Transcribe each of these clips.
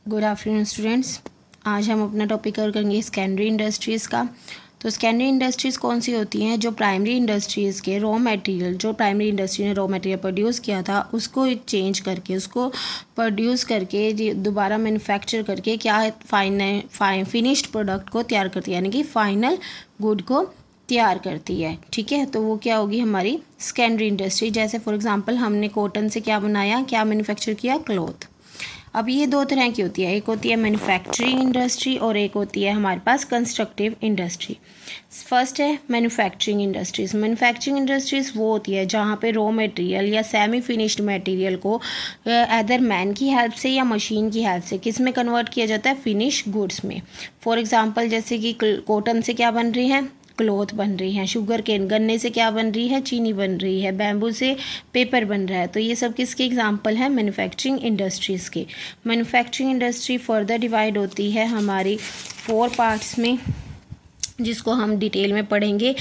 Good afternoon students. आज हम अपना टॉपिक कवर करेंगे सेकेंडरी इंडस्ट्रीज़ का। तो सेकेंडरी इंडस्ट्रीज़ कौन सी होती हैं? जो प्राइमरी इंडस्ट्रीज़ के रॉ मटेरियल, जो प्राइमरी इंडस्ट्री ने रॉ मटेरियल प्रोड्यूस किया था उसको चेंज करके, उसको प्रोड्यूस करके दोबारा मैन्युफैक्चर करके क्या फिनिश्ड प्रोडक्ट को तैयार करती है, यानी कि फाइनल गुड को तैयार करती है। ठीक है, तो वो क्या होगी हमारी सेकेंडरी इंडस्ट्री। जैसे फॉर एग्जांपल हमने कॉटन से क्या बनाया, क्या मैन्युफैक्चर किया, क्लॉथ। अब ये दो तरह की होती है, एक होती है मैन्युफैक्चरिंग इंडस्ट्री और एक होती है हमारे पास कंस्ट्रक्टिव इंडस्ट्री। फर्स्ट है मैन्युफैक्चरिंग इंडस्ट्रीज़। मैन्युफैक्चरिंग इंडस्ट्रीज़ वो होती है जहाँ पे रॉ मटेरियल या सेमी फिनिश्ड मटेरियल को एदर मैन की हेल्प से या मशीन की हेल्प से किस में कन्वर्ट किया जाता है, फिनिश गुड्स में। फॉर एग्जांपल जैसे कि कॉटन से क्या बन रही है, क्लॉथ बन रही है। शुगर केन, गन्ने से क्या बन रही है, चीनी बन रही है। बैम्बू से पेपर बन रहा है। तो ये सब किसके एग्जांपल है, मैन्युफैक्चरिंग इंडस्ट्रीज़ के। मैन्युफैक्चरिंग इंडस्ट्री फर्दर डिवाइड होती है हमारी 4 पार्ट्स में, जिसको हम डिटेल में पढ़ेंगे।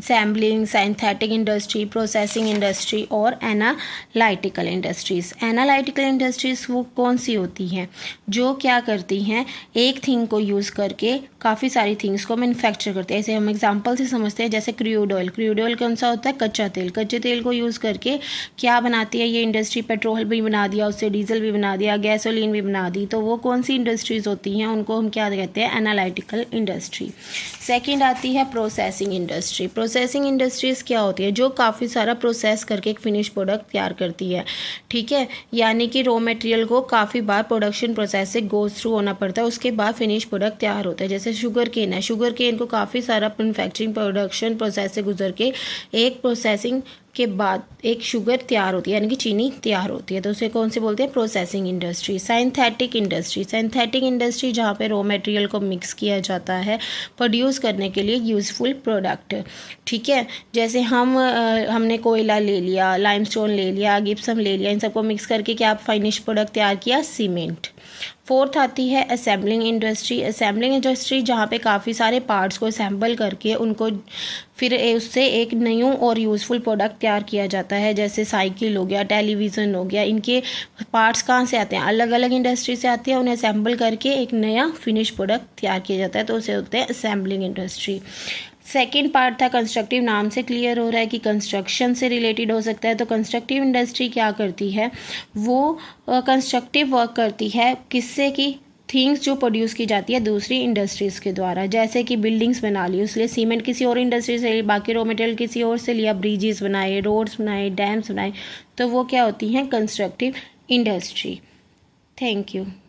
Sampling, synthetic industry, processing industry और एनालिटिकल इंडस्ट्रीज़। एनालिटिकल इंडस्ट्रीज़ वो कौन सी होती हैं, जो क्या करती हैं, एक थिंग को यूज़ करके काफ़ी सारी थिंग्स को मैन्युफैक्चर करते हैं। ऐसे हम एग्जांपल से समझते हैं, जैसे क्रूड ऑयल। क्रूड ऑयल कौन सा होता है, कच्चा तेल। कच्चे तेल को यूज़ करके क्या बनाती है ये इंडस्ट्री, पेट्रोल भी बना दिया, उससे डीजल भी बना दिया, गैसोलीन भी बना दी। तो वो कौन सी इंडस्ट्रीज़ होती हैं, उनको हम क्या कहते हैं, एनालिटिकल इंडस्ट्री। सेकेंड आती है प्रोसेसिंग इंडस्ट्री। प्रोसेसिंग इंडस्ट्रीज़ क्या होती है, जो काफ़ी सारा प्रोसेस करके एक फिनिश प्रोडक्ट तैयार करती है। ठीक है, यानी कि रॉ मटेरियल को काफ़ी बार प्रोडक्शन प्रोसेस से गो थ्रू होना पड़ता है, उसके बाद फिनिश प्रोडक्ट तैयार होता है। जैसे शुगर केन है, शुगर केन को काफ़ी सारा मैन्युफैक्चरिंग प्रोडक्शन प्रोसेस से गुजर के एक प्रोसेसिंग के बाद एक शुगर तैयार होती है, यानी कि चीनी तैयार होती है। तो उसे कौन से बोलते हैं, processing industry. Synthetic industry. Synthetic industry जहाँ पे रॉ मटेरियल को मिक्स किया जाता है प्रोड्यूस करने के लिए यूज़फुल प्रोडक्ट। ठीक है, जैसे हमने कोयला ले लिया, लाइमस्टोन ले लिया, गिप्सम ले लिया, इन सबको मिक्स करके क्या फिनिश प्रोडक्ट तैयार किया, सीमेंट। फोर्थ आती है असेंबलिंग इंडस्ट्री। असेंबलिंग इंडस्ट्री जहाँ पे काफ़ी सारे पार्ट्स को असेंबल करके उनको फिर उससे एक न्यू और यूज़फुल प्रोडक्ट तैयार किया जाता है। जैसे साइकिल हो गया, टेलीविज़न हो गया, इनके पार्ट्स कहाँ से आते हैं, अलग अलग इंडस्ट्री से आते हैं। उन्हें असेंबल करके एक नया फिनिश प्रोडक्ट तैयार किया जाता है, तो उसे होते हैं असेंबलिंग इंडस्ट्री। सेकेंड पार्ट था कंस्ट्रक्टिव। नाम से क्लियर हो रहा है कि कंस्ट्रक्शन से रिलेटेड हो सकता है। तो कंस्ट्रक्टिव इंडस्ट्री क्या करती है, वो कंस्ट्रक्टिव वर्क करती है, किससे की थिंग्स जो प्रोड्यूस की जाती है दूसरी इंडस्ट्रीज़ के द्वारा। जैसे कि बिल्डिंग्स बना ली, उसलिए सीमेंट किसी और इंडस्ट्री से, बाकी रॉ मटेरियल किसी और से लिया, ब्रिजेस बनाए, रोड्स बनाए, डैम्स बनाए, तो वो क्या होती हैं, कंस्ट्रक्टिव इंडस्ट्री। Thank you.